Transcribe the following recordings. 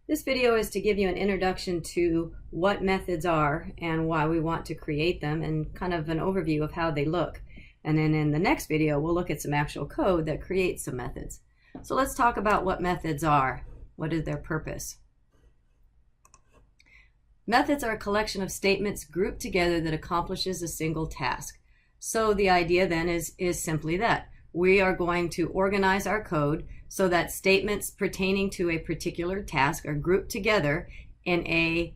This video is to give you an introduction to what methods are and why we want to create them, and kind of an overview of how they look. And then in the next video, we'll look at some actual code that creates some methods. So let's talk about what methods are. What is their purpose? Methods are a collection of statements grouped together that accomplishes a single task. So the idea then is simply that. We are going to organize our code so that statements pertaining to a particular task are grouped together in a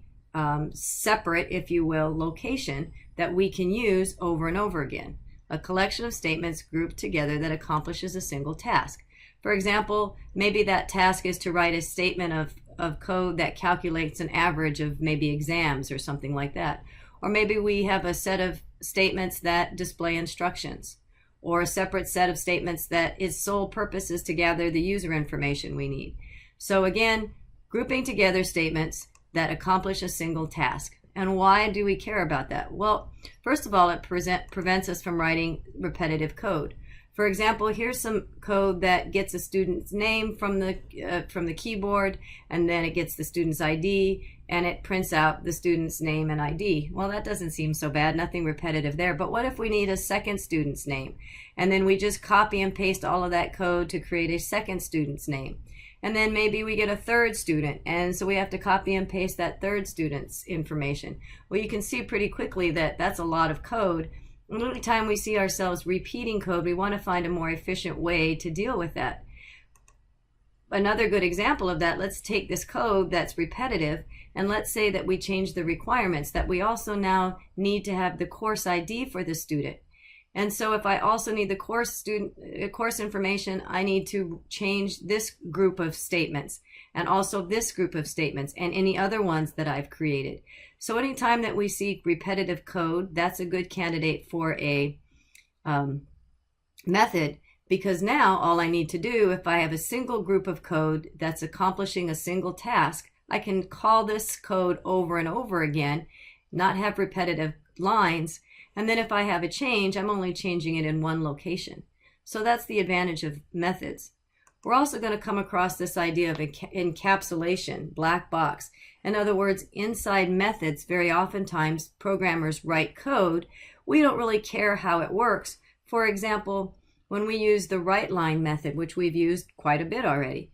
separate, if you will, location that we can use over and over again. A collection of statements grouped together that accomplishes a single task. For example, maybe that task is to write a statement of code that calculates an average of maybe exams or something like that. Or maybe we have a set of statements that display instructions, or a separate set of statements that its sole purpose is to gather the user information we need. So again, grouping together statements that accomplish a single task. And why do we care about that? Well, first of all, it prevents us from writing repetitive code. For example, here's some code that gets a student's name from the keyboard, and then it gets the student's ID, and it prints out the student's name and ID. Well, that doesn't seem so bad, nothing repetitive there. But what if we need a second student's name? And then we just copy and paste all of that code to create a second student's name. And then maybe we get a third student, and so we have to copy and paste that third student's information. Well, you can see pretty quickly that that's a lot of code. And every time we see ourselves repeating code, we want to find a more efficient way to deal with that. Another good example of that, let's take this code that's repetitive, and let's say that we change the requirements, that we also now need to have the course ID for the student. And so if I also need the course information, I need to change this group of statements, and also this group of statements, and any other ones that I've created. So anytime that we see repetitive code, that's a good candidate for a method, because now all I need to do, if I have a single group of code that's accomplishing a single task, I can call this code over and over again, not have repetitive lines, and then if I have a change, I'm only changing it in one location. So that's the advantage of methods. We're also going to come across this idea of encapsulation, black box. In other words, inside methods, very oftentimes programmers write code. We don't really care how it works. For example, when we use the WriteLine method, which we've used quite a bit already,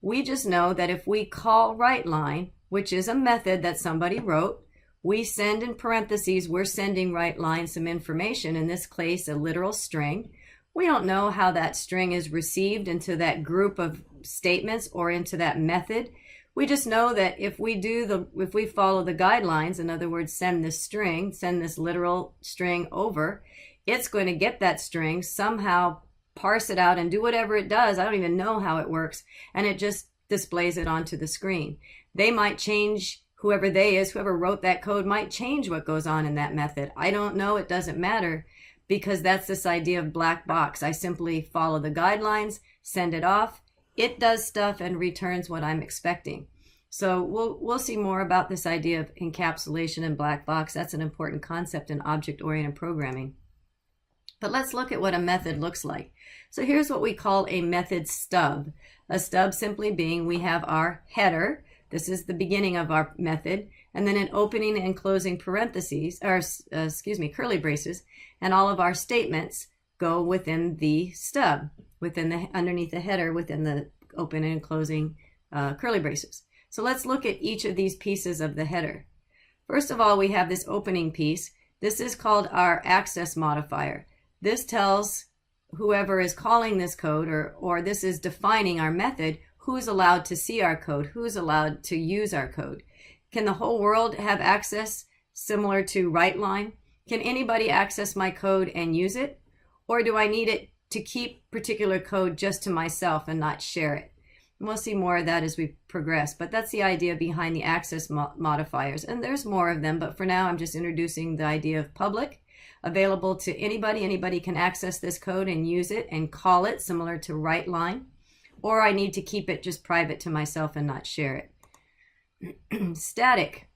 we just know that if we call WriteLine, which is a method that somebody wrote, we send in parentheses, we're sending WriteLine some information, in this case a literal string. We don't know how that string is received into that group of statements or into that method. We just know that if we follow the guidelines, in other words, send this literal string over, it's going to get that string, somehow parse it out and do whatever it does. I don't even know how it works, and it just displays it onto the screen. They might change, whoever wrote that code might change what goes on in that method. I don't know, it doesn't matter, because that's this idea of black box. I simply follow the guidelines, send it off, it does stuff and returns what I'm expecting. So we'll see more about this idea of encapsulation and black box. That's an important concept in object-oriented programming. But let's look at what a method looks like. So here's what we call a method stub. A stub simply being, we have our header. This is the beginning of our method, and then an opening and closing parentheses, or curly braces, and all of our statements go within the stub, underneath the header, within the open and closing curly braces. So let's look at each of these pieces of the header. First of all, we have this opening piece. This is called our access modifier. This tells whoever is calling this code, or this is defining our method, who's allowed to see our code, who's allowed to use our code. Can the whole world have access, similar to WriteLine? Can anybody access my code and use it? Or do I need it to keep particular code just to myself and not share it? And we'll see more of that as we progress, but that's the idea behind the access modifiers. And there's more of them, but for now I'm just introducing the idea of public, available to anybody. Anybody can access this code and use it and call it, similar to WriteLine. Or I need to keep it just private to myself and not share it. Static.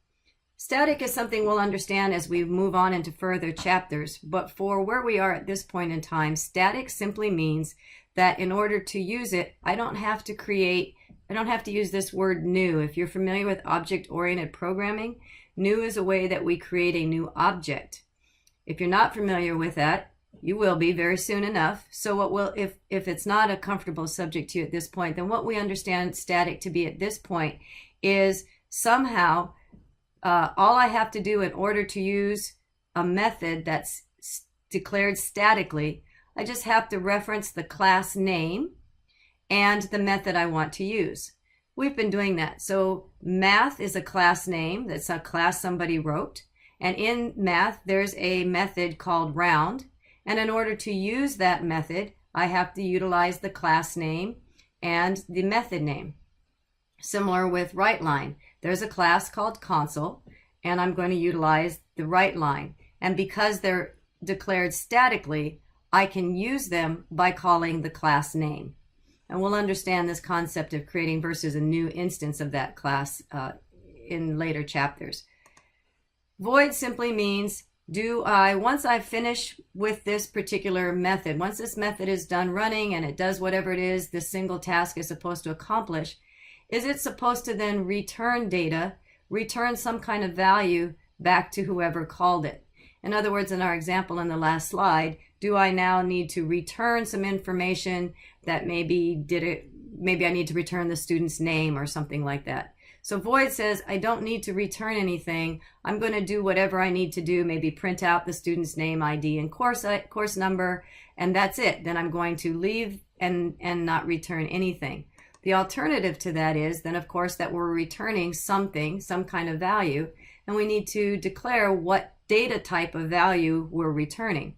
Static is something we'll understand as we move on into further chapters, but for where we are at this point in time, static simply means that in order to use it, I don't have to use this word new. If you're familiar with object-oriented programming, new is a way that we create a new object. If you're not familiar with that, you will be very soon enough. So if it's not a comfortable subject to you at this point, then what we understand static to be at this point is somehow all I have to do in order to use a method that's declared statically, I just have to reference the class name and the method I want to use. We've been doing that. So math is a class name. That's a class somebody wrote. And in math, there's a method called round. And in order to use that method, I have to utilize the class name and the method name. Similar with WriteLine. There's a class called console, and I'm going to utilize the WriteLine. And because they're declared statically, I can use them by calling the class name. And we'll understand this concept of creating versus a new instance of that class in later chapters. Void simply means, once I finish with this particular method, once this method is done running and it does whatever it is this single task is supposed to accomplish, is it supposed to then return data, return some kind of value back to whoever called it? In other words, in our example in the last slide, do I now need to return some information that maybe I need to return the student's name or something like that? So void says I don't need to return anything. I'm going to do whatever I need to do, maybe print out the student's name, ID, and course number, and that's it. Then I'm going to leave and not return anything. The alternative to that is then, of course, that we're returning something, some kind of value, and we need to declare what data type of value we're returning.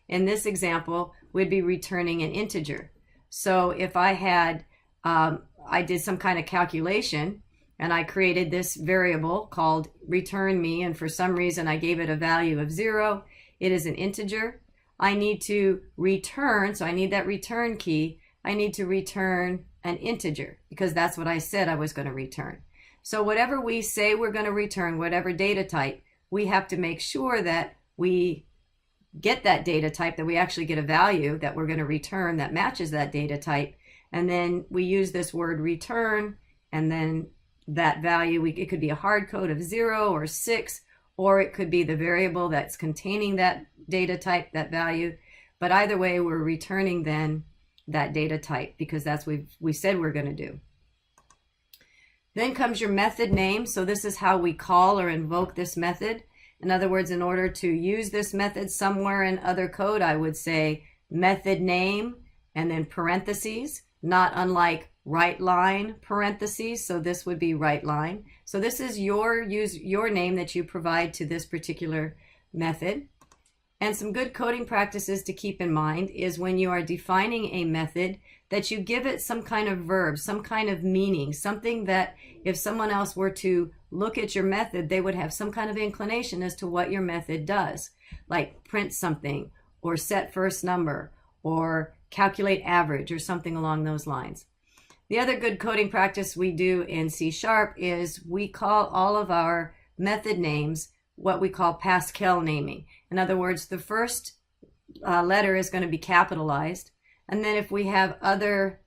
In this example, we'd be returning an integer. So if I had, I did some kind of calculation and I created this variable called return me, and for some reason I gave it a value of 0, it is an integer. I need to return, so I need that return key, I need to return an integer because that's what I said I was going to return. So whatever we say we're going to return, whatever data type, we have to make sure that we get that data type, that we actually get a value that we're going to return that matches that data type. And then we use this word return, and then that value, it could be a hard code of 0 or 6, or it could be the variable that's containing that data type, that value. But either way, we're returning then that data type because that's what we said we're going to do. Then comes your method name. So this is how we call or invoke this method. In other words, in order to use this method somewhere in other code, I would say method name and then parentheses, not unlike WriteLine parentheses. So this would be WriteLine. So this is your name that you provide to this particular method. And some good coding practices to keep in mind is when you are defining a method that you give it some kind of verb, some kind of meaning, something that if someone else were to look at your method, they would have some kind of inclination as to what your method does, like print something or set first number or calculate average or something along those lines. The other good coding practice we do in C# is we call all of our method names what we call Pascal naming. In other words, the first letter is going to be capitalized, and then if we have other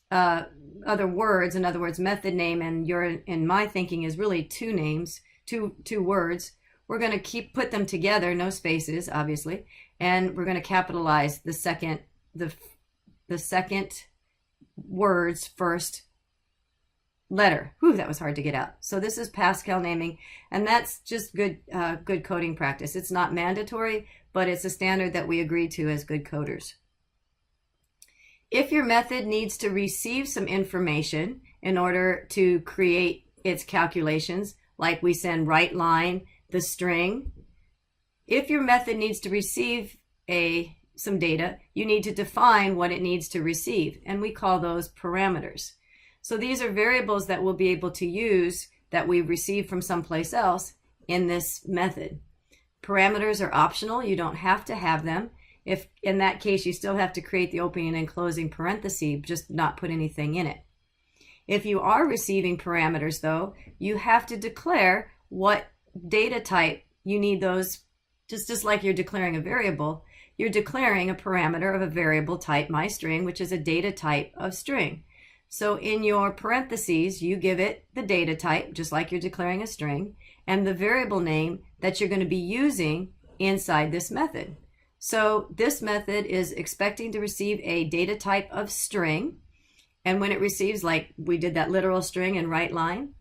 words, in other words, method name and in my thinking is really two names, two words, we're going to put them together, no spaces, obviously, and we're going to capitalize the second word's first letter. Whew, that was hard to get out. So this is Pascal naming, and that's just good coding practice. It's not mandatory, but it's a standard that we agree to as good coders. If your method needs to receive some information in order to create its calculations, like we send WriteLine, the string, if your method needs to receive some data, you need to define what it needs to receive, and we call those parameters. So these are variables that we'll be able to use that we received from someplace else in this method. Parameters are optional. You don't have to have them. If in that case, you still have to create the opening and closing parenthesis, just not put anything in it. If you are receiving parameters, though, you have to declare what data type, you need those just like you're declaring a variable. You're declaring a parameter of a variable type myString, which is a data type of string. So in your parentheses, you give it the data type, just like you're declaring a string, and the variable name that you're going to be using inside this method. So this method is expecting to receive a data type of string. And when it receives, like we did that literal string in right line,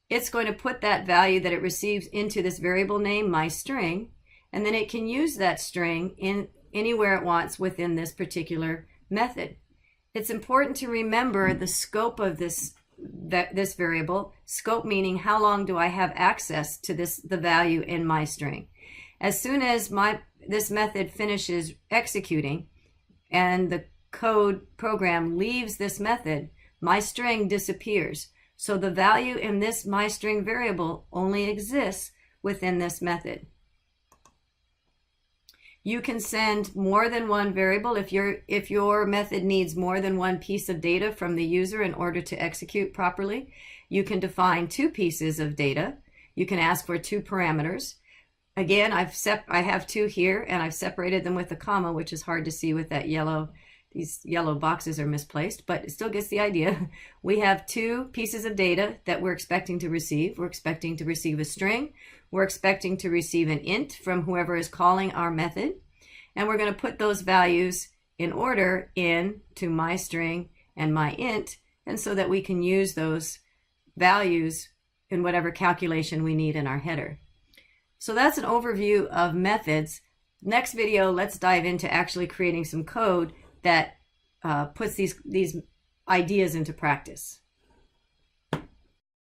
it's going to put that value that it receives into this variable name, myString, and then it can use that string in anywhere it wants within this particular method. It's important to remember the scope of this variable. Scope meaning how long do I have access to the value in myString. As soon as this method finishes executing and the code program leaves this method, myString disappears. So the value in this myString variable only exists within this method. You can send more than one variable if your method needs more than one piece of data from the user in order to execute properly. You can define 2 pieces of data. You can ask for 2 parameters. Again, I have 2 here, and I've separated them with a comma, which is hard to see with that yellow. These yellow boxes are misplaced, but it still gets the idea. We have 2 pieces of data that we're expecting to receive. We're expecting to receive a string. We're expecting to receive an int from whoever is calling our method. And we're going to put those values in order into myString and myInt, and so that we can use those values in whatever calculation we need in our header. So that's an overview of methods. Next video, let's dive into actually creating some code that puts these ideas into practice.